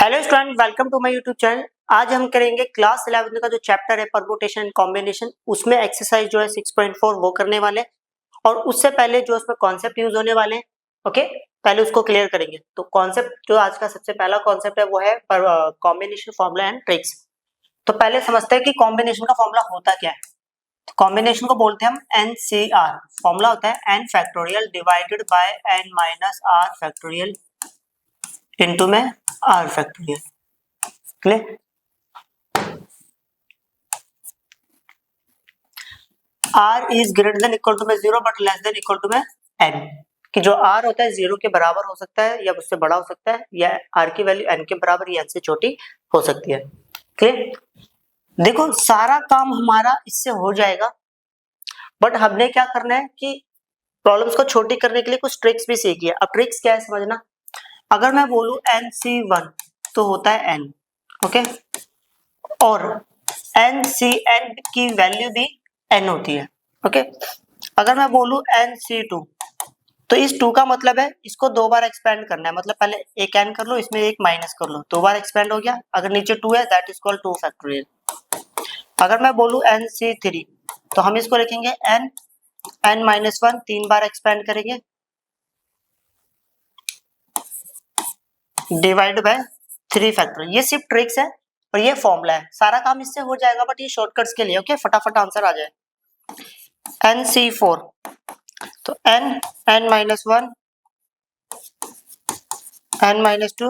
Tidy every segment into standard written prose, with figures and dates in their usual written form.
Hello student, welcome to my YouTube channel. आज हम करेंगे क्लास 11 का जो चैप्टर है परमुटेशन एंड कॉम्बिनेशन, उसमें एक्सरसाइज जो है 6.4 वो करने वाले हैं। और उससे पहले जो उसमें कॉन्सेप्ट यूज होने वाले हैं, ओके, पहले उसको क्लियर करेंगे। तो कॉन्सेप्ट जो आज का सबसे पहला कॉन्सेप्ट है वो है कॉम्बिनेशन फॉर्मूला एंड ट्रिक्स। तो पहले समझते हैं कि कॉम्बिनेशन का फॉर्मूला होता क्या है। तो कॉम्बिनेशन को बोलते हैं हम NCR। फॉर्मूला होता है n factorial divided by n minus r factorial into में r factorial. Clear? r is greater than equal to में 0 but less than equal to में n, कि जो r होता है 0 के बराबर हो सकता है या उससे बड़ा हो सकता है, या r की वैल्यू n के बराबर या n से छोटी हो सकती है। क्लियर? देखो सारा काम हमारा इससे हो जाएगा, बट हमने क्या करना है कि प्रॉब्लम्स को छोटी करने के लिए कुछ ट्रिक्स भी सीखी है। अब ट्रिक्स क्या है समझना। अगर मैं बोलूं NC1 तो होता है n, ओके, और NCn की वैल्यू भी n होती है, ओके। अगर मैं बोलूं NC2 तो इस 2 का मतलब है इसको दो बार एक्सपेंड करना है, मतलब पहले एक n कर लो, इसमें एक माइनस कर लो, दो बार एक्सपेंड हो गया। अगर नीचे 2 है दैट इज कॉल्ड 2 फैक्टोरियल। अगर मैं बोलूं NC3 तो हम इसको लिखेंगे n माइनस 1, 3 बार एक्सपेंड करेंगे डिवाइड बाय 3 फैक्टोरियल। ये सिर्फ ट्रिक्स है और ये फॉर्मूला है, सारा काम इससे हो जाएगा, बट ये शॉर्टकट्स के लिए, ओके, फटाफट आंसर आ जाए। NC4 तो n minus 1, n minus 2,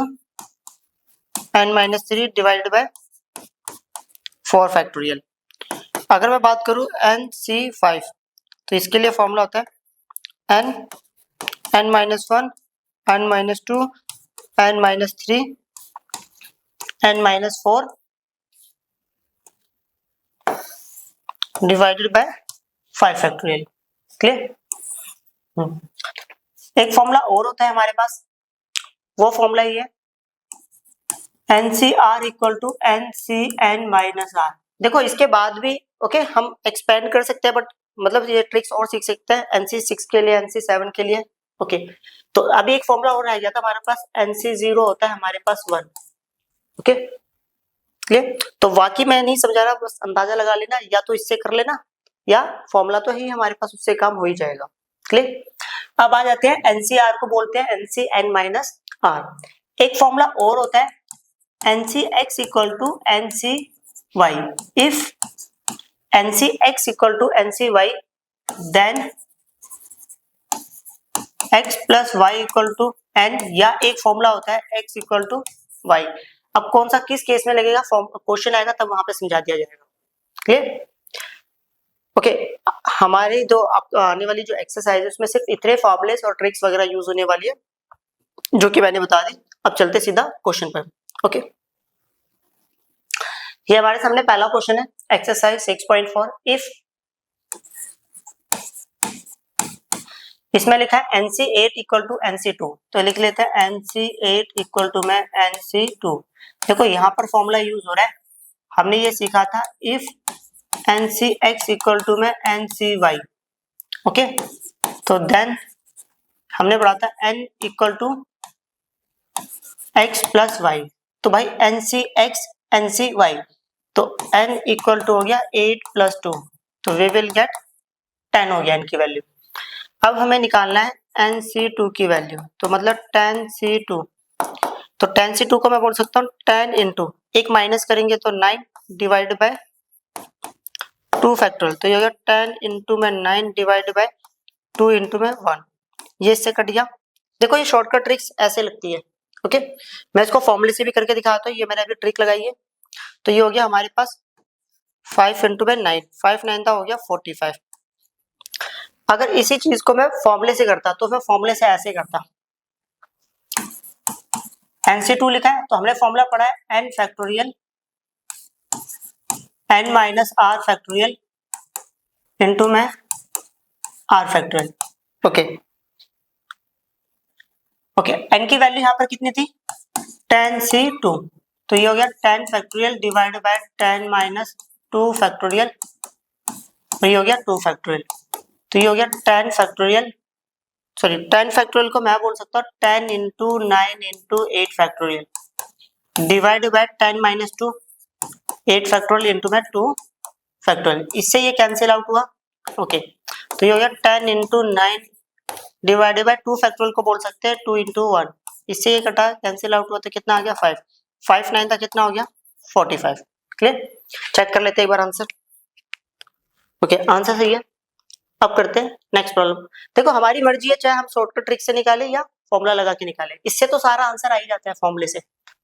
n minus 3 divide by 4 factorial. अगर मैं बात करूं NC5 तो इसके लिए फॉर्मूला होता है n minus 1, n minus 2, n minus 3, n minus 4 divided by 5 factorial. Clear? एक फॉर्मूला और होता है हमारे पास, वो फॉर्मूला ये है NCR equal to NCn minus R। देखो इसके बाद भी ओके हम एक्सपेंड कर सकते हैं, बट मतलब ये ट्रिक्स और सीख सकते हैं NC6 के लिए, NC7 के लिए, ओके। तो अभी एक फॉर्मूला और रह गया था हमारे पास, NC0 होता है हमारे पास 1, ओके। क्लियर? तो वाकई मैं नहीं समझा रहा, बस अंदाजा लगा लेना, या तो इससे कर लेना या फॉर्मूला तो ही हमारे पास, उससे काम हो ही जाएगा। क्लियर? अब आ जाते हैं NCR को बोलते हैं NCn माइनस R। एक फॉर्मूला और होता है NCx equal to NCy। If NCx equal to NCy then x plus y equal to n, या एक फॉर्मूला होता है x इक्वल टू y। अब कौन सा किस केस में लगेगा, क्वेश्चन आएगा तब वहां पे समझा दिया जाएगा। क्लियर? ओके, हमारी जो आने वाली जो एक्सरसाइज है उसमें सिर्फ इतने फॉर्मूलेस और ट्रिक्स वगैरह यूज होने वाली है जो कि मैंने बता दी। अब चलते सीधा क्वेश्चन पर, ओके। ये हमारे सामने पहला क्वेश्चन है एक्सरसाइज 6.4। इफ इसमें लिखा है NC8 इक्वल टू NC2, तो लिख लेते हैं NC8 इक्वल टू में NC2। देखो यहाँ पर फॉर्मूला यूज हो रहा है, हमने ये सीखा था इफ NCx इक्वल टू में NCy, ओके। तो देन हमने पढ़ा था n equal to x plus Y. तो भाई NCx NCy, तो n इक्वल टू हो गया 8 प्लस 2, तो वी विल गेट 10 हो गया n की वैल्यू। अब हमें निकालना है NC2 की वैल्यू, तो मतलब 10C2, तो 10C2 को मैं बोल सकता हूँ 10 इंटू एक माइनस करेंगे तो 9 डिवाइड बाय 2 फैक्टोरियल, तो ये हो गया 10 इंटू में 9 डिवाइड बाय 2 इंटू में 1, ये इससे कट गया। देखो ये शॉर्टकट ट्रिक्स ऐसे लगती है, ओके। मैं इसको फॉर्मूले से भी करके दिखाता हूँ, ये मैंने अभी ट्रिक लगाई है। तो ये हो गया हमारे पास 5 इंटू में 9, 5 9 था हो गया 45। अगर इसी चीज को मैं फॉर्मूले से करता तो मैं फॉर्मूले से ऐसे करता, NC2 लिखा है तो हमने फॉर्मूला पढ़ा है n factorial n minus r factorial into में r factorial, okay. Okay, n की वैल्यू यहाँ पर कितनी थी 10C2, तो ये हो गया 10 factorial divide by 10 minus 2 factorial, तो ये हो गया 2 फैक्टोरियल, तो ये हो गया 10 फैक्टोरियल, सॉरी 10 फैक्टोरियल को मैं बोल सकता हूँ 10 into 9 into 8 factorial, divide by 10 minus 2, 8 factorial into में 2 फैक्टोरियल, इससे ये कैंसिल आउट हुआ। ओके, तो ये हो गया 10 इंटू 9 डिवाइडेड बाय 2 फैक्टोरियल को बोल सकते हैं 2 इंटू 1, इससे ये कटा कैंसिल आउट हुआ तो कितना आ गया 5, 5 9 था कितना हो गया 45। क्लियर, चेक कर लेते हैं एक बार आंसर। ओके, आंसर सही है। अब करते हैं नेक्स्ट प्रॉब्लम। देखो हमारी मर्जी है, चाहे हम शॉर्टकट ट्रिक से निकालें या फॉर्मूला लगा के निकालें, इससे तो सारा आंसर आ ही जाता है फॉर्मूले से।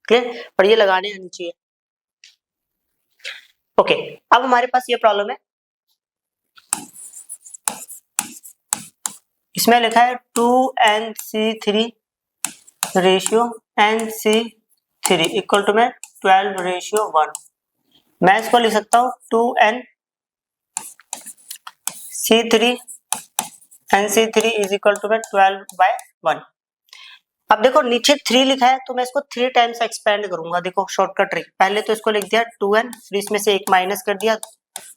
क्लियर, पर ये लगाने आनी चाहिए। ओके, अब हमारे पास ये प्रॉब्लम है, इसमें लिखा है 2nc3 ratio nc3 equal to में 12 रेशियो 1। मैं इसको लिख सकता हूँ 2nc3 nc3 is equal to में 12/1। अब देखो नीचे 3 लिखा है तो मैं इसको 3 टाइम्स एक्सपेंड करूंगा। देखो शॉर्टकट ट्रिक, पहले तो इसको लिख दिया 2n, फिर इसमें से एक माइनस कर दिया,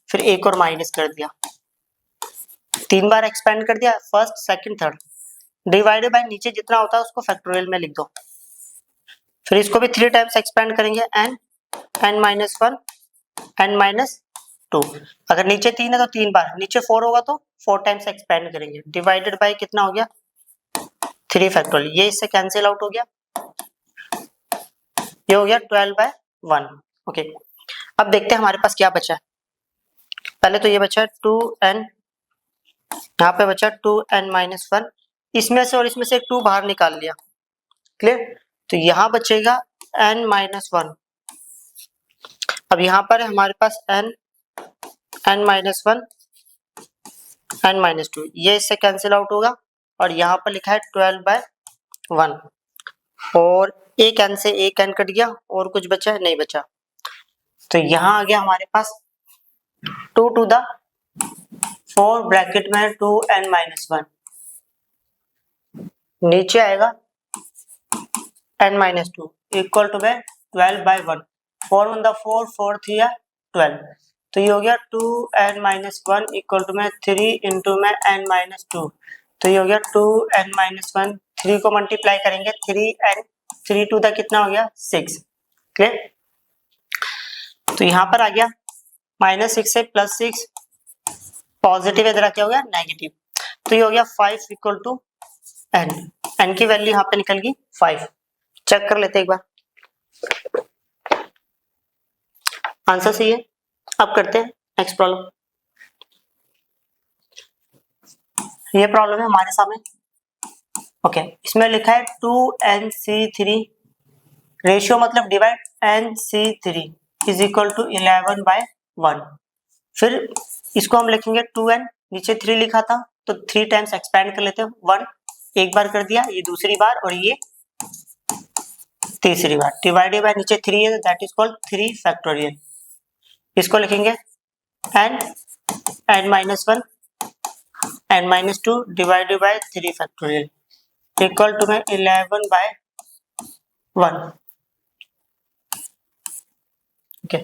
फिर एक और माइनस कर दिया, 3 बार एक्सपेंड कर दिया, first second third, divided by नीचे जितना होता है उसको फैक्टोरियल में लिख दो, फिर इसको भी 3 टाइम्स एक्सपेंड करेंगे, n माइनस 1 n माइनस 2, अगर नीचे 3 है तो 3 बार, नीचे 4 होगा तो 4 टाइम्स एक्सपेंड करेंगे, डिवाइडेड बाय कितना हो गया 3 फैक्टोरियल, ये इससे कैंसिल आउट हो गया, ये हो गया 12/1। ओके, अब देखते हैं हमारे पास क्या बचा है। पहले तो ये बचा 2n, यहाँ पे बचा 2n माइनस 1, इसमें से और इसमें से 2 बाहर निकाल लिया। क्लियर, तो यहाँ बचेगा n माइनस 1। अब यहाँ पर है हमारे पास n माइनस 1 n माइनस 2, ये इससे कैंसिल आउट होगा, और यहाँ पर लिखा है 12/1, और एक n से एक n कट गया, और कुछ बचा नहीं बचा, तो यहाँ आ गया हमारे पास 2 टू द 4 ब्रैकेट में 2n माइनस 1, नीचे आएगा n माइनस 2 इक्वल टू में 12/1, 4 1 द 4, 4 3 12, तो ये हो गया 2n माइनस 1 इक्वल टू में 3 इंटू में n माइनस 2, तो ये हो गया 2n माइनस 1, 3 को मल्टीप्लाई करेंगे 3n, 3 टू द कितना हो गया 6। क्लियर, तो यहाँ पर आ गया -6 से +6, पॉजिटिव इधर क्या हो गया नेगेटिव, तो ये हो गया 5 इक्वल टू n, n की वैल्यू यहाँ पे निकल गई 5। चेक कर लेते हैं एक बार, आंसर सही है। अब करते हैं नेक्स्ट प्रॉब्लम। ये प्रॉब्लम है हमारे सामने। ओके, इसमें लिखा है 2nc3 रेशियो मतलब divide nc3 is equal to 11/1, फिर इसको हम लिखेंगे 2n, नीचे 3 लिखा था तो 3 टाइम्स एक्सपेंड कर लेते हैं, 1 एक बार कर दिया, ये दूसरी बार और ये तीसरी बार, डिवाइडेड बाय नीचे 3 है दैट इज कॉल्ड 3 फैक्टोरियल, इसको लिखेंगे n minus 1 n minus 2 divided by 3 factorial equal to में 11/1। ओके,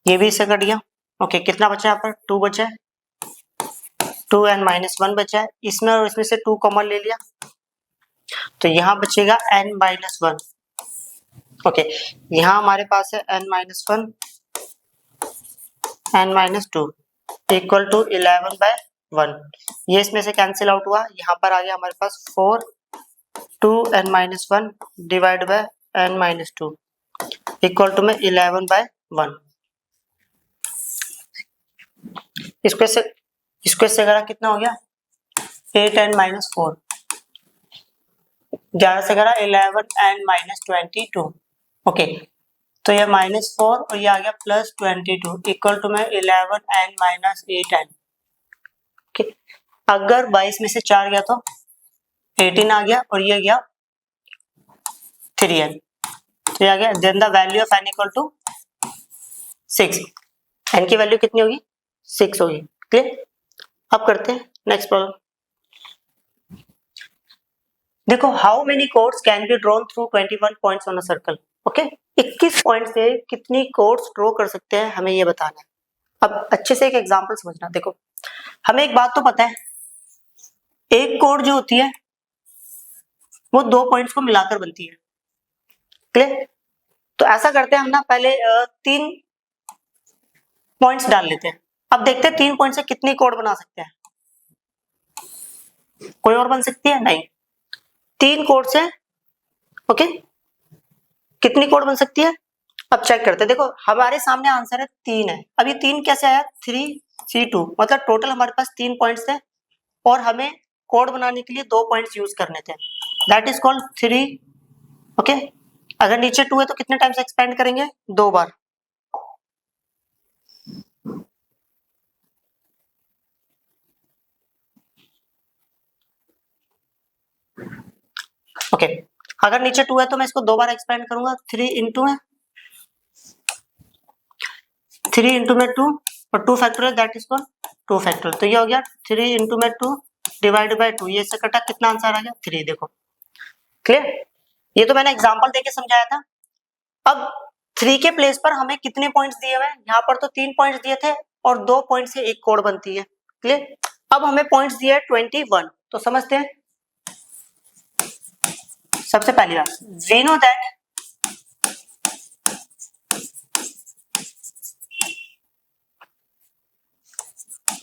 ये भी इससे कट गया। ओके, कितना बचा यहाँ पर 2 बचा है, 2n माइनस 1 बचा है, इसमें और इसमें से 2 कॉमन ले लिया, तो यहाँ बचेगा n माइनस 1। ओके, यहाँ हमारे पास है n minus 1 n minus 2 equal to 11/1, ये इसमें से कैंसिल आउट हुआ, यहाँ पर आ गया हमारे पास 4 2n minus 1 divide by n minus 2 equal to में 11/1। इसको इससे करा कितना हो गया 8n माइनस 4, 11 से करा 11n माइनस 22। ओके, तो ये -4 और ये आ गया +22 इक्वल टू में 11n माइनस 8n। ओके, अगर 22 में से 4 गया तो 18 आ गया, और ये गया 3n, तो ये आ गया then the value of n equal to 6, n की वैल्यू कितनी होगी 6 होगी। क्लियर, अब करते हैं नेक्स्ट प्रॉब्लम। देखो how many chords can be drawn through 21 points on a circle. Okay, 21 point से कितनी कोड्स ड्रॉ कर सकते हैं हमें ये बताना है। अब अच्छे से एक एग्जांपल समझना। देखो हमें एक बात तो पता है, एक कोड जो होती है वो 2 पॉइंट्स को मिलाकर बनती है। क्लियर, तो ऐसा करते हैं हम ना, पहले 3 पॉइंट्स डाल लेते हैं। अब देखते हैं 3 पॉइंट से कितनी कोड बना सकते हैं। कोई और बन सकती है? नहीं। 3 कोड से ओके कितनी कोड बन सकती है? अब चेक करते हैं। देखो हमारे सामने आंसर है 3 है। अब ये 3 कैसे आया? 3C2, मतलब टोटल हमारे पास 3 पॉइंट्स थे और हमें कोड बनाने के लिए 2 पॉइंट्स यूज करने थे। That is called 3। ओके, अगर नीचे 2 है तो कितने टाइम्स एक्सपेंड करेंगे? 2 बार। ओके, अगर नीचे 2 है तो मैं इसको 2 बार एक्सपेंड करूंगा। 3 इंटू में 2 और 2 factorial, that is called 2 factorial. तो ये हो गया 3 इंटू में 2 डिवाइड बाय 2। ये से कटा, कितना आंसर आ गया? 3। देखो क्लियर? ये तो मैंने एग्जांपल देके समझाया था। अब 3 के प्लेस पर हमें कितने पॉइंट्स दिए हुए हैं? यहाँ पर तो 3 पॉइंट्स दिए थे और 2 पॉइंट से एक कोड बनती है। क्लियर? अब हमें पॉइंट्स दिए है 21। तो समझते हैं। सबसे पहली बात, we know that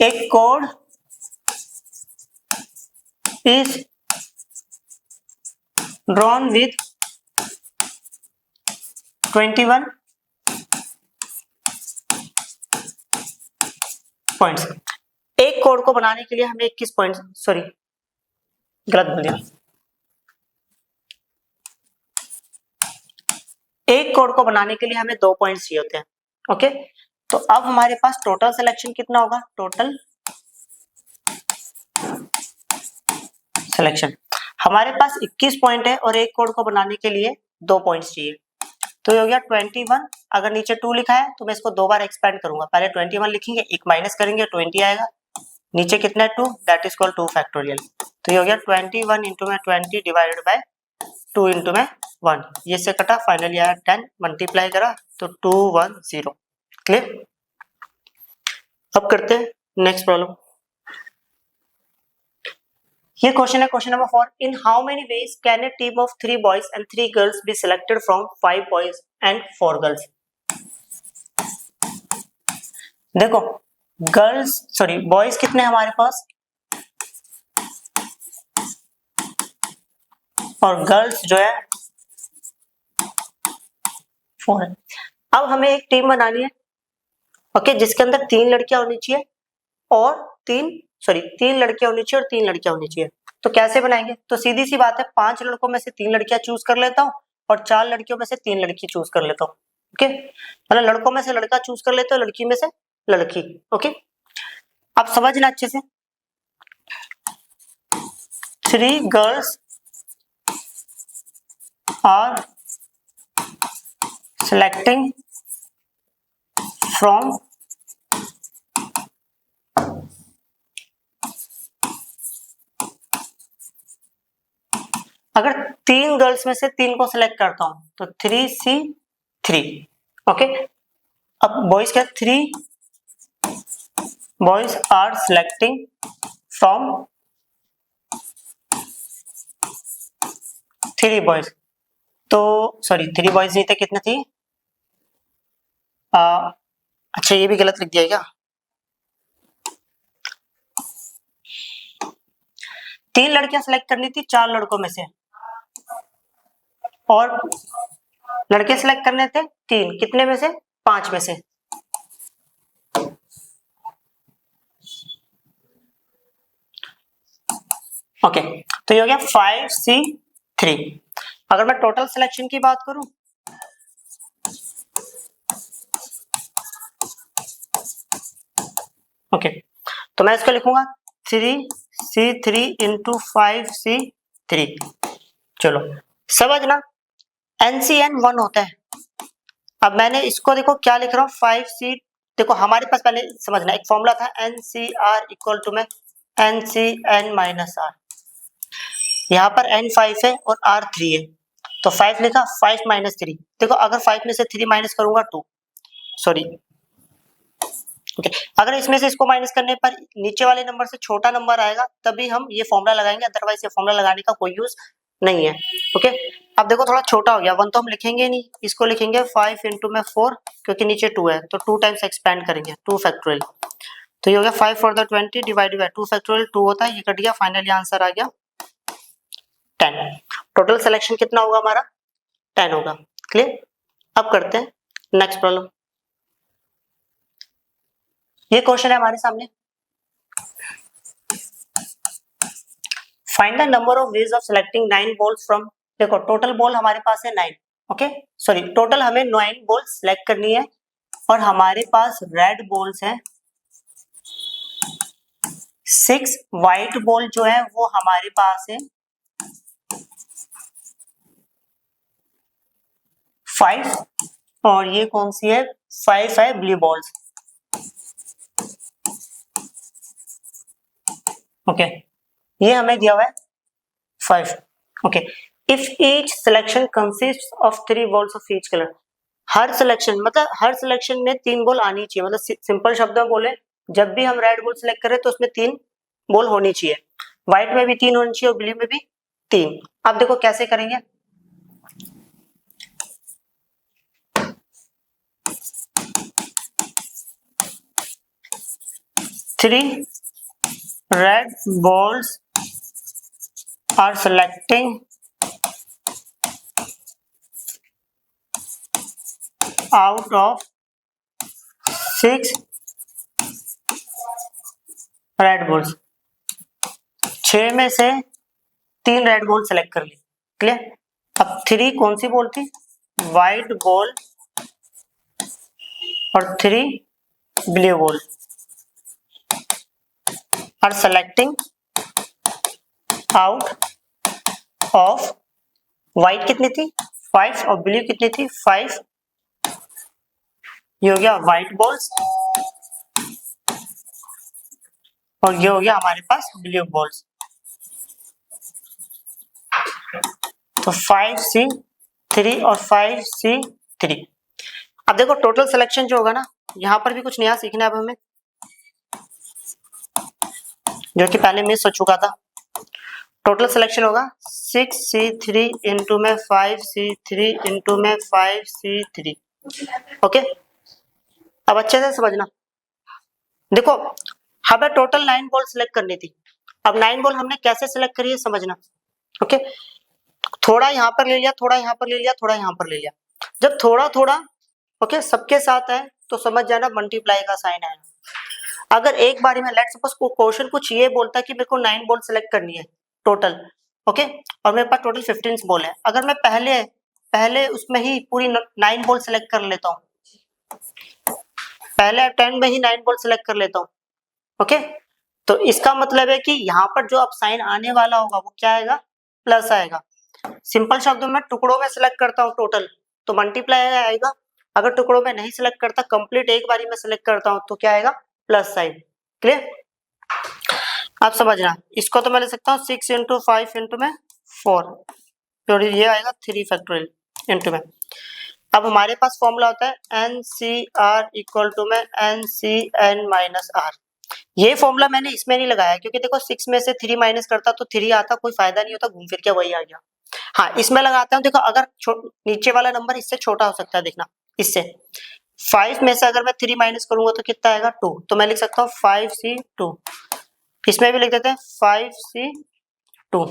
a code is drawn with 21 points. एक कोड को बनाने के लिए हमें 21 पॉइंट्स, सॉरी गलत बोल दिया, एक कोड को बनाने के लिए हमें 2 पॉइंट्स चाहिए होते हैं। ओके, तो अब हमारे पास टोटल सिलेक्शन कितना होगा? टोटल सिलेक्शन हमारे पास 21 पॉइंट है और एक कोड को बनाने के लिए 2 पॉइंट्स चाहिए। तो ये हो गया 21। अगर नीचे 2 लिखा है तो मैं इसको 2 बार एक्सपेंड करूंगा। पहले 21 लिखेंगे, एक माइनस करेंगे, 20 आएगा। नीचे कितना है? 2, दैट इज कॉल्ड 2 फैक्टोरियल। तो ये हो गया 21 इंटू में 20 डिवाइडेड बाय 2 इंटू में 1। ये से कटा, फाइनली आया 10, मल्टीप्लाई करा तो 210। क्लियर? अब करते हैं नेक्स्ट प्रॉब्लम। ये क्वेश्चन है, question number 4। In how many ways can A team of 3 boys and 3 girls be selected from 5 boys and 4 girls? देखो गर्ल्स, सॉरी बॉयज कितने हैं हमारे पास और गर्ल्स जो है 4 है। अब हमें एक टीम बनानी है, ओके, जिसके अंदर 3 लड़कियां होनी चाहिए और 3 लड़कियां होनी चाहिए और 3 लड़कियां होनी चाहिए। तो कैसे बनाएंगे? तो सीधी सी बात है, 5 लड़कों में से 3 लड़कियां चूज कर लेता हूँ और 4 लड़कियों में से 3 लड़की चूज कर लेता हूँ। ओके, मतलब लड़कों में से लड़का चूज कर लेते हो, लड़की में से लड़की। ओके, अब समझना अच्छे से। 3 गर्ल्स आर selecting from अगर 3 गर्ल्स में से 3 को सिलेक्ट करता हूं तो 3C3। ओके, अब बॉयज क्या? 3 boys are selecting from 3 boys. तो सॉरी 3 बॉयज नहीं थे, कितने थी? अच्छा ये भी गलत लिख दिया क्या? 3 लड़कियां सिलेक्ट करनी थी 4 लड़कों में से और लड़के सिलेक्ट करने थे 3, कितने में से? 5 में से। ओके, तो ये हो गया 5C3। अगर मैं टोटल सिलेक्शन की बात करूं ओके, तो मैं इसको लिखूंगा 3C3 इंटू 5C3। चलो समझना, NCN 1 होता है। अब मैंने इसको देखो क्या लिख रहा हूँ 5C। देखो हमारे पास पहले समझना एक फॉर्मूला था NCR इक्वल टू में NCN माइनस R। यहाँ पर N 5 है और R 3 है, तो 5 लिखा, 5 माइनस 3। देखो अगर 5 में से 3 माइनस करूंगा 2, सॉरी ओके, अगर इसमें से इसको माइनस करने पर नीचे वाले नंबर से छोटा नंबर आएगा तभी हम ये फॉर्मूला लगाएंगे, अदरवाइज ये फॉर्मूला लगाने का कोई यूज नहीं है। ओके, अब देखो थोड़ा छोटा हो गया, 1 तो हम लिखेंगे नहीं, इसको लिखेंगे 5 इंटू में 4, क्योंकि नीचे 2 है तो 2 टाइम्स एक्सपेंड करेंगे, 2 फैक्टोरियल। तो ये हो गया 5 for the 20 divided by 2 factorial, 2 होता है, ये कट गया, फाइनली आंसर आ गया 10। टोटल सिलेक्शन कितना होगा हमारा? 10 होगा। क्लियर? अब करते हैं नेक्स्ट प्रॉब्लम। ये क्वेश्चन है हमारे सामने, find the number of ways of selecting 9 balls from. देखो टोटल बॉल हमारे पास है 9, ओके सॉरी, टोटल हमें 9 बॉल सिलेक्ट करनी है और हमारे पास रेड बॉल्स हैं 6, व्हाइट बॉल जो है वो हमारे पास है 5, और ये कौन सी है? 5 है ब्लू बॉल्स। ओके ये हमें दिया हुआ है 5। Okay if each selection consist of 3 balls of each colour, her selection मतलब हर सिलेक्शन में 3 बॉल आनी चाहिए, मतलब सिंपल शब्दों में बोले, जब भी हम रेड बॉल सिलेक्ट करें तो उसमें 3 बॉल होनी चाहिए, व्हाइट में भी 3 होनी चाहिए और ब्लू में भी 3। अब देखो कैसे करेंगे। Three red balls are selecting out of 6 red balls, 6 में से 3 रेड बॉल सेलेक्ट कर ली। क्लियर? अब 3 कौन सी बॉल थी? व्हाइट बॉल और 3 blue ball are selecting out of, white कितनी थी? 5 और ब्लू कितनी थी? 5। ये हो गया व्हाइट बॉल्स और ये हो गया हमारे पास ब्लू बॉल्स। तो 5C3 और 5C3। अब देखो टोटल सिलेक्शन जो होगा ना, यहाँ पर भी कुछ नया सीखना है अब हमें, जो कि पहले मिस हो चुका था। टोटल सिलेक्शन होगा 6C3 इंटू में 5C3 इंटू में 5C3। ओके अब अच्छे से समझना। देखो हमें टोटल 9 बॉल सिलेक्ट करनी थी, अब 9 बॉल हमने कैसे सिलेक्ट करी है समझना। ओके थोड़ा यहाँ पर ले लिया, थोड़ा यहाँ पर ले लिया, थोड़ा यहाँ पर ले लिया, जब थोड़ा थोड़ा ओके सबके साथ है तो समझ जाना मल्टीप्लाई का साइन आएगा। अगर एक बारी में लेट्स सपोज क्वेश्चन कुछ ये बोलता है कि मेरे को 9 बॉल सिलेक्ट करनी है टोटल, ओके और मेरे पास टोटल 15 बॉल है, अगर मैं पहले उसमें ही पूरी 9 बॉल सिलेक्ट कर लेता हूँ, पहले अटेम्प्ट में ही 9 बॉल सिलेक्ट कर लेता हूँ, ओके तो इसका मतलब है कि यहाँ पर जो अब साइन आने वाला होगा वो क्या आएगा? प्लस आएगा। सिंपल शब्दों में टुकड़ों में सिलेक्ट करता हूँ टोटल तो मल्टीप्लाई आएगा, अगर टुकड़ों में नहीं सिलेक्ट करता कंप्लीट एक बारी में सिलेक्ट करता हूँ तो क्या आएगा? Plus sign. क्लियर? आप समझना, इसको तो मैं ले सकता हूँ 6 इंटू 5 इंटू में 4 और ये आएगा 3 फैक्टोरियल इंटू में। अब हमारे पास फॉर्मूला होता है NCR इक्वल टू में NCN माइनस R। ये फॉर्मूला मैंने इसमें नहीं लगाया क्योंकि देखो 6 में से 3 माइनस करता तो 3 आता, कोई फायदा नहीं होता, घूम फिर के वही आ गया। हाँ इसमें लगाता हूँ, देखो अगर नीचे वाला नंबर इससे छोटा हो सकता है, देखना इससे 5 में से अगर मैं 3 माइनस करूंगा तो कितना आएगा? 2, तो मैं लिख सकता हूँ 5C2, इसमें भी लिख देते हैं 5C2,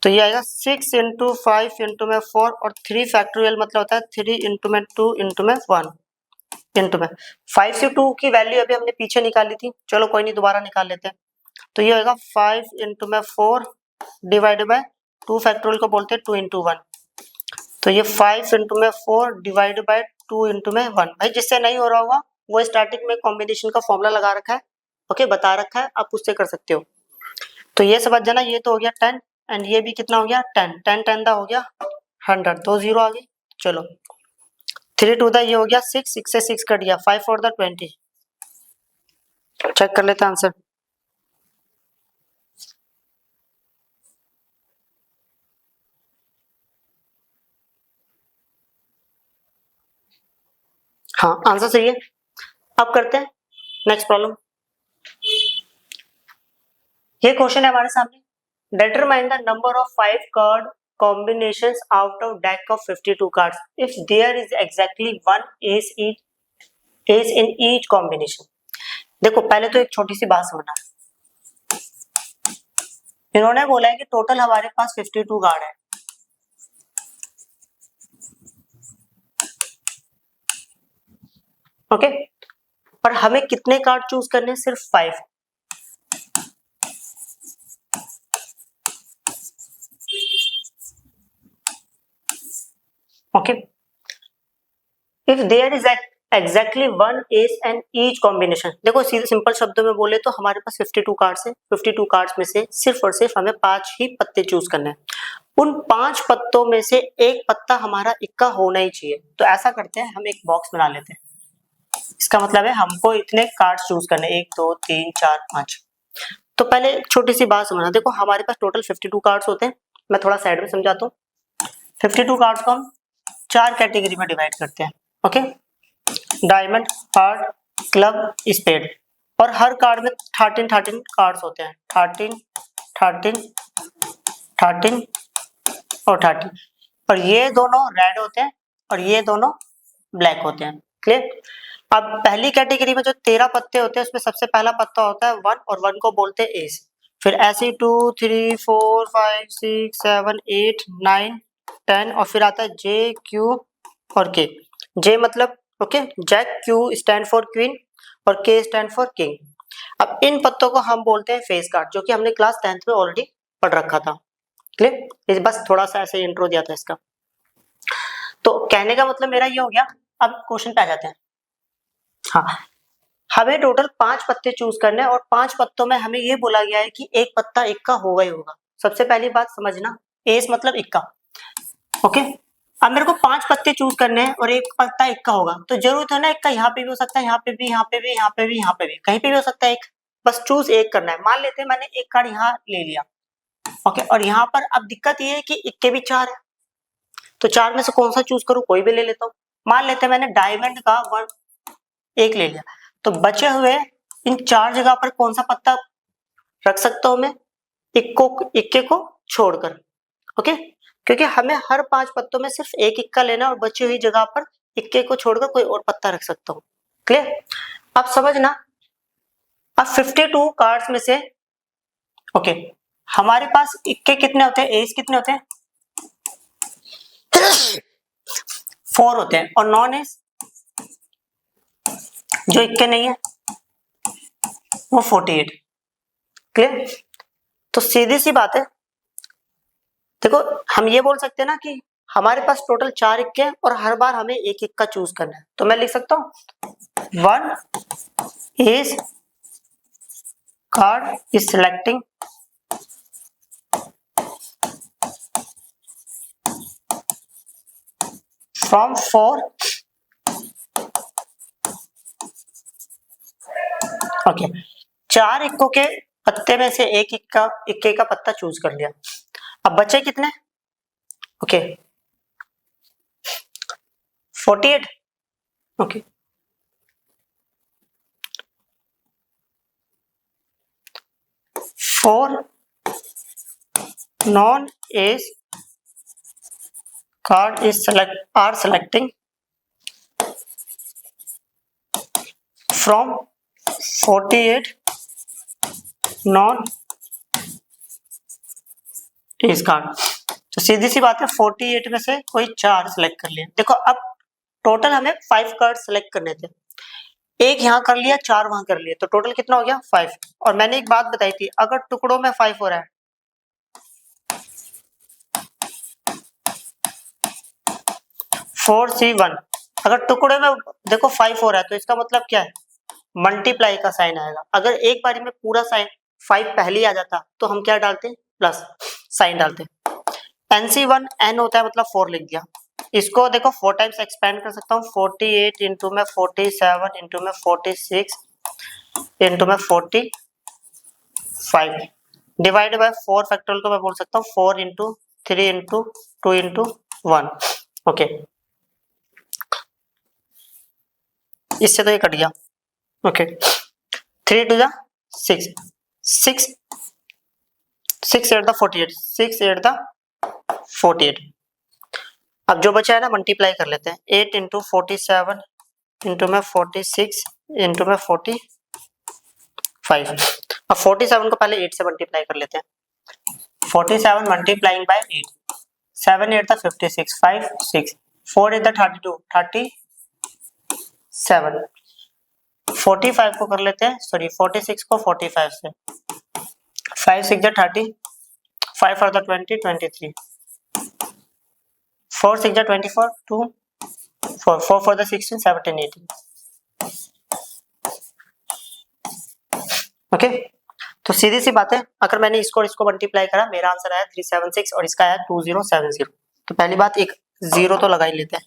तो ये आएगा 6 इंटू 5 इंटू में 4 और 3 फैक्टोरियल मतलब होता है 3 इंटू में 2 इंटू में 1 इंटू में 5 से 2 की वैल्यू अभी हमने पीछे निकाली थी, चलो कोई नहीं दोबारा निकाल लेते हैं। तो ये होगा 5 इंटू में 4 डिवाइड बाय 2 फैक्टोरियल को बोलते हैं 2 इंटू 1, तो ये 5 इंटू में 4 डिवाइड बाय 2 इंटू में 1। भाई जिससे नहीं हो रहा होगा वो स्टार्टिंग में कॉम्बिनेशन का फॉर्मूला लगा रखा है, ओके बता रखा है, आप उससे कर सकते हो। तो ये समझ जाना, ये तो हो गया 10 एंड ये भी कितना हो गया 10, 10 10 दा हो गया 100, दो जीरो आ गई। चलो 3 2 दा ये हो गया 6, 6 से 6 कट गया, 5 4 दा 20। चेक कर लेते हैं आंसर। हाँ आंसर सही है। अब करते हैं नेक्स्ट प्रॉब्लम। ये क्वेश्चन है हमारे सामने, determine the number of 5 curved combinations out of deck of 52 cards if there is exactly one ace in each combination. देखो पहले तो एक छोटी सी बात समझना, इन्होंने बोला है कि टोटल हमारे पास 52 कार्ड है, ओके, पर हमें कितने कार्ड चूज करने हैं? सिर्फ 5। Okay, if there is exactly one ace and each combination, देखो सीधे सिंपल शब्दों में बोले तो हमारे पास 52 कार्ड्स है, 52 कार्ड्स में से सिर्फ और सिर्फ हमें 5 ही पत्ते चूज करने हैं, उन 5 पत्तों में से एक पत्ता हमारा इक्का होना ही चाहिए। तो ऐसा करते हैं, हम एक बॉक्स बना लेते हैं, इसका मतलब है हमको इतने कार्ड्स चूज करने, 1 2 3 4 5। तो पहले एक छोटी सी बात समझना, देखो हमारे पास टोटल 52 कार्ड्स होते हैं, मैं थोड़ा साइड में समझाता हूँ। 52 कार्ड्स को हम 4 कैटेगरी में डिवाइड करते हैं, okay, diamond, heart, club, spade, और हर कार्ड में 13 कार्ड्स होते हैं, 13 और 13, और ये दोनों रेड होते हैं और ये दोनों ब्लैक होते हैं, क्लियर। अब पहली कैटेगरी में जो 13 पत्ते होते हैं उसमें सबसे पहला पत्ता होता है 1, और 1 को बोलते हैं एस, फिर ऐसे 2 3 4 5 6 7 8 9 10, और फिर आता है जे, क्यू और के। जे मतलब okay jack, Q stand for queen और के स्टैंड फॉर किंग। अब इन पत्तों को हम बोलते हैं फेस कार्ड, जो कि हमने क्लास 10th में ऑलरेडी पढ़ रखा था, क्लियर। इस बस थोड़ा सा ऐसे इंट्रो दिया था इसका। तो कहने का मतलब मेरा ये हो गया, अब क्वेश्चन पे आ जाते हैं। हाँ, हमें टोटल 5 पत्ते चूज करने हैं और 5 पत्तों में हमें ये बोला गया है कि एक पत्ता इक्का होगा ही होगा। सबसे पहली बात समझना, एस मतलब इक्का, ओके। अब मेरे को 5 पत्ते चूज करने हैं और एक पत्ता इक्का होगा, तो जरूरत है ना इक्का यहाँ पे भी हो सकता है, यहाँ पे भी, यहाँ पे भी, यहाँ पे भी, यहाँ पे भी, कहीं पे भी हो सकता है एक, बस चूज एक करना है। मान लेते हैं मैंने एक कार्ड यहाँ ले लिया, ओके, और यहाँ पर अब दिक्कत ये है कि इक्के भी 4 है, तो 4 में से कौन सा चूज करूं, कोई भी ले लेता हूँ। मान लेते हैं मैंने डायमंड का 1 ले लिया, तो बचे हुए इन 4 जगह पर कौन सा पत्ता रख सकता हूं मैं, इक्के को छोड़कर, ओके, क्योंकि हमें हर 5 पत्तों में सिर्फ एक इक्का लेना और बची हुई जगह पर इक्के को छोड़कर कोई और पत्ता रख सकता हूँ, क्लियर। अब समझना, अब 52 कार्ड्स में से ओके हमारे पास इक्के कितने होते हैं, एस कितने होते हैं 4 होते हैं, और नॉन एस जो इक्के नहीं है वो 48, क्लियर। तो सीधी सी बात है, देखो हम ये बोल सकते हैं ना कि हमारे पास टोटल 4 इक्के हैं और हर बार हमें एक इक्का चूज करना है, तो मैं लिख सकता हूं 1 is card is selecting from 4, okay, 4 इक्कों के पत्ते में से एक इक्के का पत्ता चूज कर लिया। अब बचे कितने, okay 48, okay, four non S card is selecting from 48 non S card. तो सीधी सी बात है 48 में से कोई 4 सिलेक्ट कर लिया। देखो अब टोटल हमें 5 कार्ड सिलेक्ट करने थे, एक यहाँ कर लिया, 4 वहां कर लिए, तो टोटल कितना हो गया 5। और मैंने एक बात बताई थी, अगर टुकड़ों में 5 हो रहा है, फोर सी 1, अगर टुकड़े में देखो 5 हो रहा है तो इसका मतलब क्या है, मल्टीप्लाई का साइन आएगा। अगर एक बारी में पूरा साइन 5 पहले आ जाता तो हम क्या डालते, प्लस साइन डालते। NC1 n होता है मतलब 4 लिख दिया, इसको देखो 4 टाइम्स एक्सपेंड कर सकता हूँ, 48 इंटू में 47 इंटू में 46 इंटू में 45 डिवाइड बाय 4 फैक्टोरियल को मैं बोल सकता हूँ 4 इंटू 3 इंटू 2 इंटू 1, ओके, इससे तो ये कट गया, ओके, 3 टू जा 6 8 द 48, 6 8 द 48। अब जो बचा है ना मल्टीप्लाई कर लेते हैं, 8 इंटू 47 इंटू में 46 इंटू में 45। अब 47 को पहले 8 से मल्टीप्लाई कर लेते हैं, 47 मल्टीप्लाइंग बाय 8, 7 8 था 56, 5 6, 4 8 था 32, 37। 45 को कर लेते हैं, सॉरी 46 को 45 से, 5 6 जा 30, 5 4 था 20, 23, 4 6 जा 24, 2 4 4 4 था 16, 17 18। ओके, तो सीधी सी बात है, अगर मैंने इसको और इसको मल्टीप्लाई करा, मेरा आंसर आया 376 और इसका आया 2070। तो पहली बात एक जीरो तो लगा ही लेते हैं।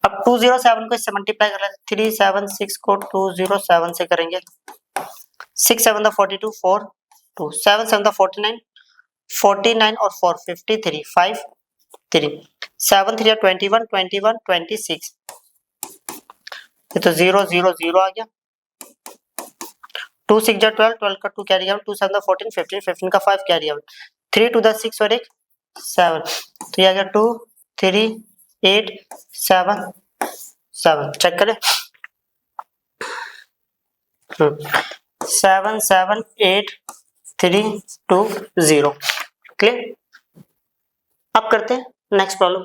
अब 207 को इससे मल्टीप्लाई कर लेते हैं, 376 को 207 से करेंगे, 6 7 था 42, 4 2, 7 7 था 49, 49 और 4 53, 5 3, 7 3 21, 21 26। ये तो 0 0 0 आ गया। 2 6 जा 12, 12 का 2 कैरी आउट, 2 7 था 14, 15, 15 का 5 कैरी आउट, 3 2 दा 6 और एक 7, तो ये आ गया 2 3 8 7 7। चेक करें, 7 7 8 3 2 0। क्लियर। अब करते हैं नेक्स्ट प्रॉब्लम।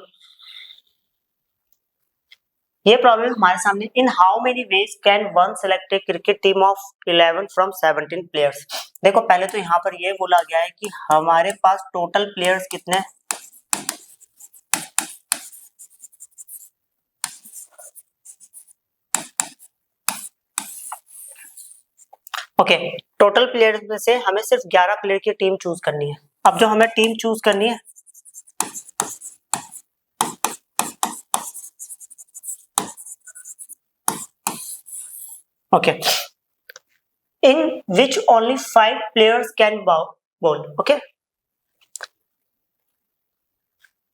ये प्रॉब्लम हमारे सामने, in how many ways can one select A cricket team of 11 from 17 players. देखो पहले तो यहाँ पर ये बोला गया है कि हमारे पास टोटल प्लेयर्स कितने, ओके, टोटल प्लेयर्स में से हमें सिर्फ 11 प्लेयर की टीम चूज करनी है। अब जो हमें टीम चूज करनी है, okay, in which only 5 players can bowl, okay.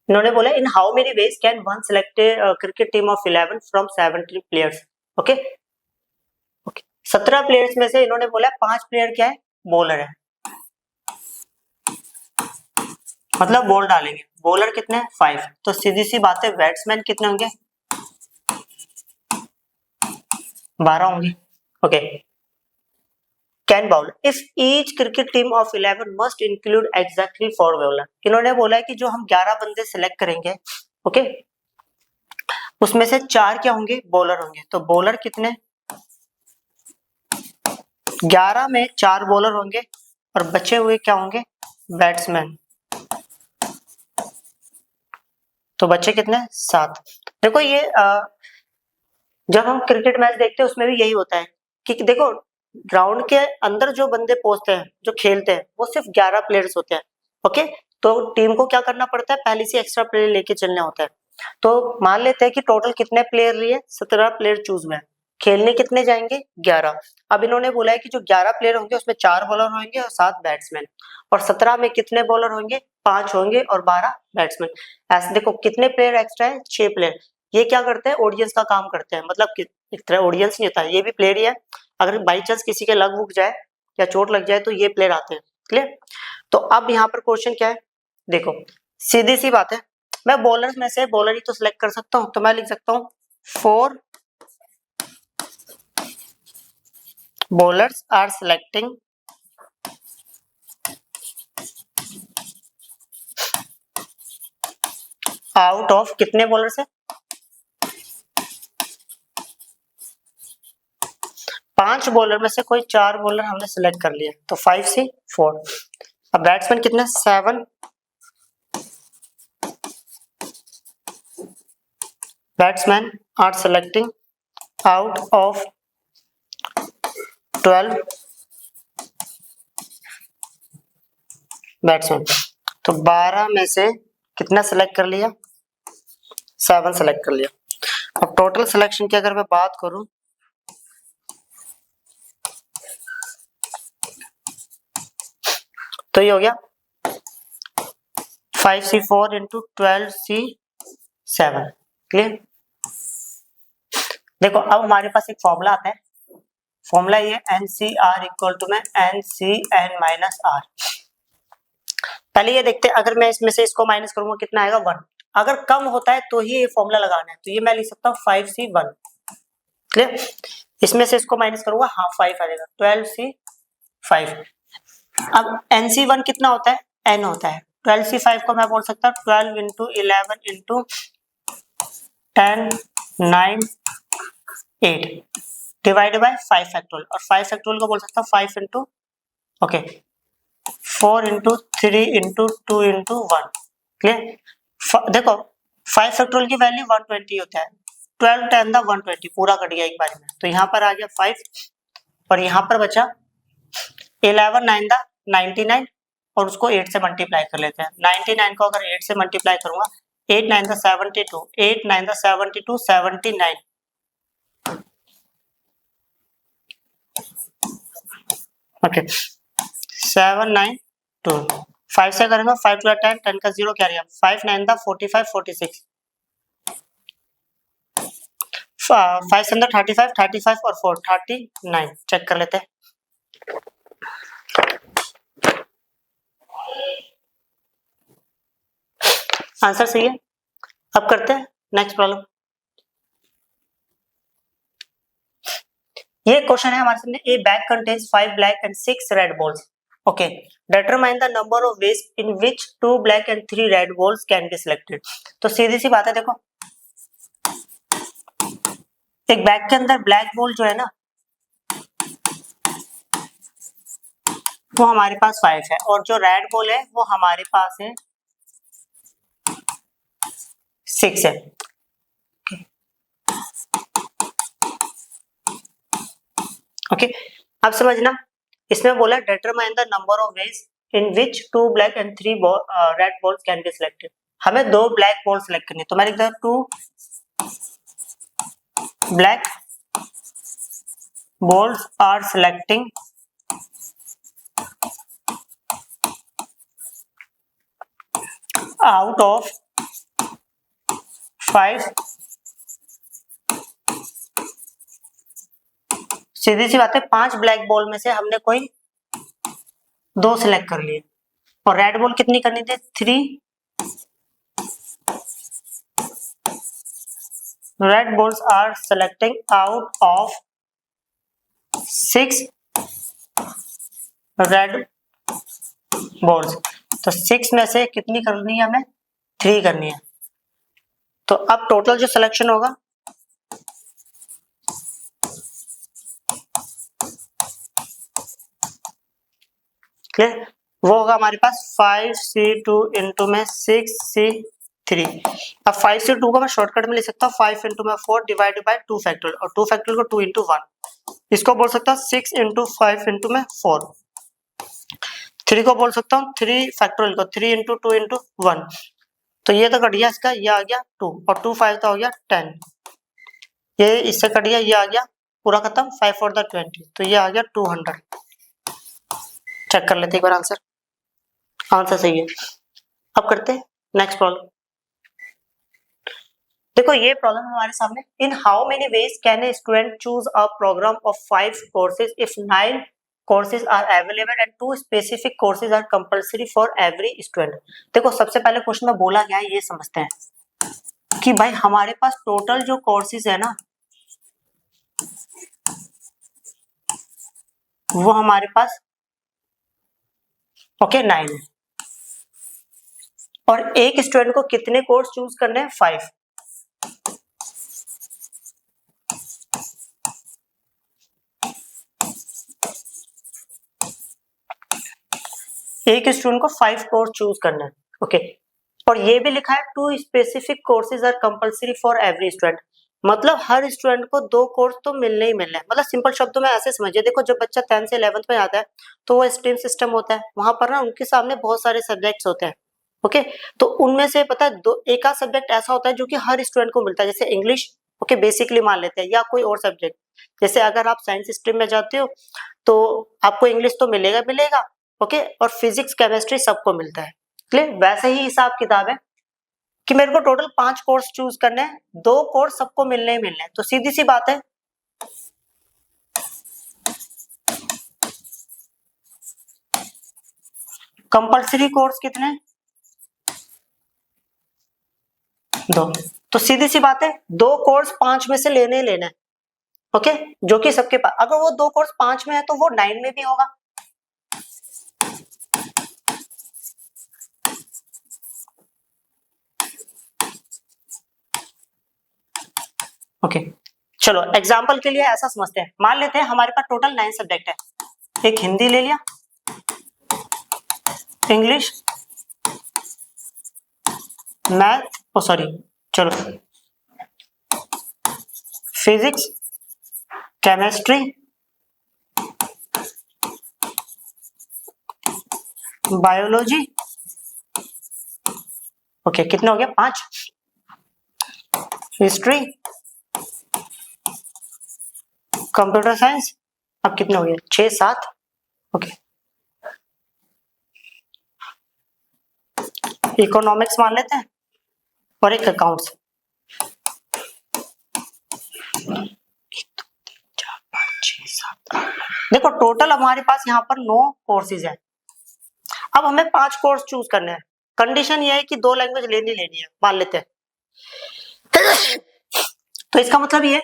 इन्होंने बोला इन how many ways can one select A cricket team of 11 from 17 players, okay. 17 players में से इन्होंने बोला 5 प्लेयर क्या है, बॉलर है, मतलब बॉल डालेंगे। बॉलर कितने, 5। तो सीधी सी बात है, बैट्समैन कितने होंगे, 12 होंगे, okay. Can bowl if each cricket team of 11 must include exactly 4 bowler. इन्होंने बोला है कि जो हम 11 बंदे सिलेक्ट करेंगे, ओके, उसमें से 4 क्या होंगे, बॉलर होंगे। तो बॉलर कितने, 11 में 4 बॉलर होंगे और बचे हुए क्या होंगे, बैट्समैन। तो बच्चे कितने, 7। देखो ये जब हम क्रिकेट मैच देखते हैं उसमें भी यही होता है कि देखो ग्राउंड के अंदर जो बंदे पहुंचते हैं, जो खेलते हैं, वो सिर्फ 11 प्लेयर्स होते हैं, ओके। तो टीम को क्या करना पड़ता है, पहले से एक्स्ट्रा प्लेयर लेके चलने होता है। तो मान लेते हैं कि टोटल कितने प्लेयर लिए, 17 प्लेयर चूज में, खेलने कितने जाएंगे, 11। अब इन्होंने बोला है कि जो 11 प्लेयर होंगे उसमें 4 बॉलर होंगे और 7 बैट्समैन, और 17 में कितने बॉलर होंगे, 5 होंगे और 12 बैट्समैन। ऐसे देखो कितने प्लेयर एक्स्ट्रा है, 6 प्लेयर। ये क्या करते हैं, ऑडियंस का काम करते हैं, मतलब एक तरह ऑडियंस नहीं होता है, ये भी प्लेयर ही है। अगर बाई चांस किसी के लग उग जाए या चोट लग जाए तो ये प्लेयर आते हैं। क्लियर। तो अब यहाँ पर क्वेश्चन क्या है, देखो सीधी सी बात है, मैं बॉलर्स में से बॉलर ही तो सिलेक्ट कर सकता हूँ। तो मैं लिख सकता हूँ 4 bowlers are selecting out of, कितने बॉलर से, 5 बॉलर में से कोई 4 बॉलर हमने सिलेक्ट कर लिए, तो 5 से 4। अब बैट्समैन कितने, 7 batsman are selecting out of 12 batsman. तो 12 में से कितना सेलेक्ट कर लिया, 7 सेलेक्ट कर लिया। अब टोटल सिलेक्शन की अगर मैं बात करूं, तो ये हो गया 5C4 इंटू 12C7। क्लियर। देखो अब हमारे पास एक फॉर्मूला आता है, फॉर्मूला ये NCR इक्वल टू में NCN माइनस R। पहले ये देखते हैं, अगर मैं इसमें से इसको माइनस करूंगा कितना आएगा 1। अगर कम होता है तो ही ये फॉर्मूला लगाना है, तो ये मैं लिख सकता हूँ 5C1। क्लियर? इसमें से इसको माइनस करूंगा, हाँ 5 आ जाएगा, 12C5। अब NC1 कितना होता है, n होता है। 12C5 को मैं बोल सकता हूँ 12 into 11 into 10 9 8 divided by 5 factorial, और 5 फैक्टोरियल को बोल सकता हूँ 5 into 4 into 3 into 2 into 1। Clear? देखो 5 फैक्टोरियल की वैल्यू 120 होता है, 12 10 द 120 पूरा कट गया एक बार में, तो यहाँ पर आ गया 5 और यहाँ पर बचा 11 9 द 99 और उसको 8 से मल्टीप्लाई कर लेते हैं। 99 को अगर 8 से मल्टीप्लाई करूंगा, 8 9 द 72, 8 9 द 72 79। ओके 7 9 2 5 से करेंगे, 5 2 10 10 का 0 क्या रहेगा, 5 9 द 45 46, 5 7 द 35 35 और 4 39। चेक कर लेते हैं। आंसर सही है। अब करते हैं नेक्स्ट प्रॉब्लम। ये क्वेश्चन है हमारे सामने, ए bag contains 5 black and 6 red balls. Okay, determine the number of ways in which 2 black and 3 red balls can be selected. तो सीधी सी बात है, देखो एक बैग के अंदर ब्लैक बॉल जो है ना वो हमारे पास 5 है, और जो रेड बॉल है वो हमारे पास है 6 है। ओके, अब समझना, इसमें बोला determine the number of ways in which 2 black and 3 red balls can be selected. हमें 2 ब्लैक बॉल सिलेक्ट करनी है, तो मैं लिख दूं 2 black balls are selecting out of 5। सीधी सी बात है, 5 ब्लैक बॉल में से हमने कोई 2 सिलेक्ट कर लिए, और रेड बॉल कितनी करनी थी 3। Red balls are selecting out of 6 red balls. तो 6 में से कितनी करनी है हमें, 3 करनी है। तो अब टोटल जो सिलेक्शन होगा क्लियर, वो होगा हमारे पास 5C2 इंटू में 6C3। अब 5C2 को मैं शॉर्टकट में लिख सकता हूँ 5 इंटू में 4 डिवाइडेड बाय 2 फैक्टोरियल, और 2 फैक्टोरियल को 2 इंटू 1। इसको बोल सकता हूँ 6 इंटू 5 इंटू में 4। 3 को बोल सकता हूँ 3 फैक्टोरियल को 3 इंटू 2 इंटू 1। तो ये तो कट गया, इसका ये आ गया 2, और 2 5 तो हो गया 10। ये इससे कट गया, ये आ गया पूरा खत्म, 5 4 द 20, तो ये आ गया 200। चेक कर लेते एक बार आंसर। आंसर सही है। अब करते हैं नेक्स्ट प्रॉब्लम। देखो ये प्रॉब्लम हमारे सामने, in how many ways can a student choose a programme of 5 courses if 9 courses are available and 2 specific courses are compulsory for every student. देखो सबसे पहले क्वेश्चन में बोला गया है, ये समझते हैं कि भाई हमारे पास टोटल जो कोर्सेज है ना वो हमारे पास 9 है, और एक स्टूडेंट को कितने कोर्स चूज करने हैं, 5। एक स्टूडेंट को 5 कोर्स चूज करना है। ओके, और ये भी लिखा है 2 specific courses are compulsory for every student, मतलब हर स्टूडेंट को 2 कोर्स तो मिलने ही मिलने हैं। मतलब सिंपल शब्दों में ऐसे समझिए, देखो जब बच्चा 10th से 11th में आता है तो वो स्ट्रीम सिस्टम होता है, वहां पर ना उनके सामने बहुत सारे सब्जेक्ट्स होते हैं। ओके, तो उनमें से पता है एक आध सब्जेक्ट ऐसा होता है जो कि हर स्टूडेंट को मिलता है, जैसे इंग्लिश ओके बेसिकली मान लेते हैं, या कोई और सब्जेक्ट। जैसे अगर आप साइंस स्ट्रीम में जाते हो तो आपको इंग्लिश तो मिलेगा मिलेगा, ओके, और फिजिक्स केमिस्ट्री सबको मिलता है। क्लियर? वैसे ही हिसाब किताब है कि मेरे को टोटल 5 कोर्स चूज करने हैं, 2 कोर्स सबको मिलने ही मिलने हैं, तो सीधी सी बात है कंपल्सरी कोर्स कितने? 2। तो सीधी सी बात है, 2 कोर्स 5 में से लेने ही लेना है। ओके, जो कि सबके पास, अगर वो 2 कोर्स 5 में है तो वो 9 में भी होगा। ओके, चलो एग्जाम्पल के लिए ऐसा समझते हैं, मान लेते हैं हमारे पास टोटल 9 सब्जेक्ट है। एक हिंदी ले लिया, इंग्लिश, मैथ, ओ सॉरी, चलो फिजिक्स, केमिस्ट्री, बायोलॉजी। ओके, कितने हो गया? 5। हिस्ट्री, कंप्यूटर साइंस, अब कितने हो गए? 6 7। ओके, इकोनॉमिक्स मान लेते हैं और एक अकाउंट्स। 1 2 3 4 5 6 7 8। देखो टोटल हमारे पास यहाँ पर 9 कोर्सेज है। अब हमें 5 कोर्स चूज करने हैं। कंडीशन ये है कि 2 लैंग्वेज लेनी है, मान लेते हैं। तो इसका मतलब ये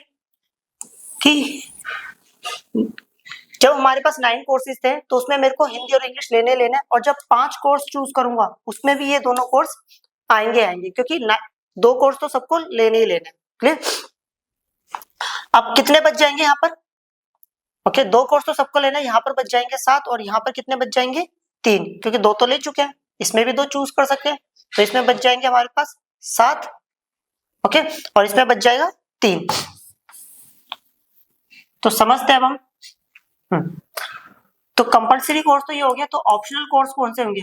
कि जब हमारे पास 9 कोर्सेज थे तो उसमें मेरे को हिंदी और इंग्लिश लेने हैं, और जब 5 कोर्स चूज करूंगा उसमें भी ये दोनों कोर्स आएंगे, क्योंकि 2 कोर्स तो सबको लेने ही लेने। क्लियर? अब कितने बच जाएंगे यहाँ पर? ओके, 2 कोर्स तो सबको लेना है, यहाँ पर बच जाएंगे 7, और यहाँ पर कितने बच जाएंगे? 3, क्योंकि 2 तो ले चुके हैं, इसमें भी 2 चूज कर सकते हैं, तो इसमें बच जाएंगे हमारे पास 7। ओके, और इसमें बच जाएगा 3। तो समझते हैं अब हम। तो कंपलसरी कोर्स तो ये हो गया, तो ऑप्शनल कोर्स कौन से होंगे?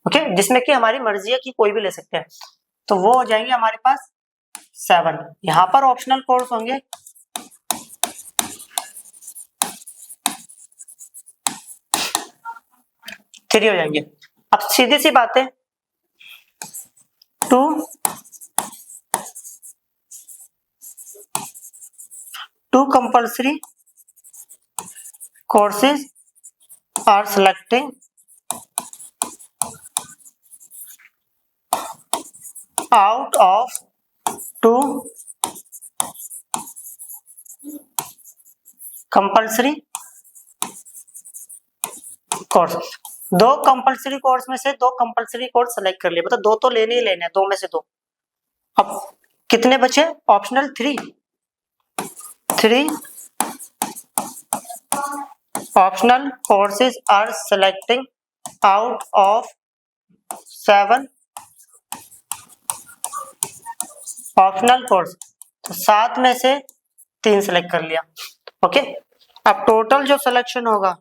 ओके, जिसमें कि हमारी मर्जी है कि कोई भी ले सकते हैं, तो वो हो जाएंगे हमारे पास 7। यहां पर ऑप्शनल कोर्स होंगे 3 हो जाएंगे। अब सीधी सी बात है, 2 compulsory courses are selecting out of 2 compulsory course. 2 compulsory course में से 2 कंपल्सरी कोर्स सेलेक्ट कर लिए, मतलब 2 तो लेने ही लेने हैं, 2 में से 2। अब कितने बचे? Optional 3 optional courses are selecting out of 7 optional course, तो 7 में से 3 सेलेक्ट कर लिया। ओके, अब टोटल जो सिलेक्शन होगा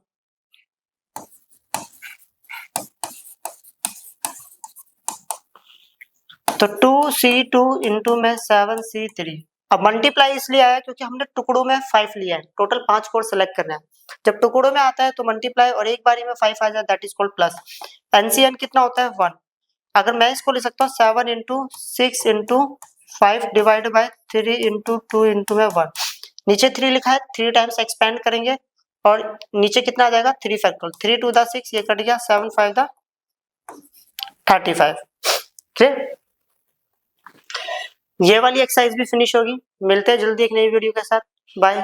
तो 2C2 इंटू में 7C3। अब मल्टीप्लाई इसलिए आया क्योंकि हमने टुकड़ों में 5 लिया है, टोटल 5 कोर्स सेलेक्ट करना है। जब टुकड़ों में आता है तो मल्टीप्लाई, और एक बारी में 5 आ जाए that is called plus. NCN कितना होता है? 1। अगर मैं इसको ले सकता हूँ 7 into 6 into 5 divide by 3 into 2 into में 1। नीचे 3 लिखा है, 3 टाइम्स एक्सपेंड करेंगे और नीचे कितना आ जाएगा? 3 फैक्टोरियल, 3 टू द 6 ये कट गया, 7 5 द 35। ठीक, ये वाली एक्सरसाइज भी फिनिश होगी। मिलते हैं जल्दी एक नई वीडियो के साथ। बाय।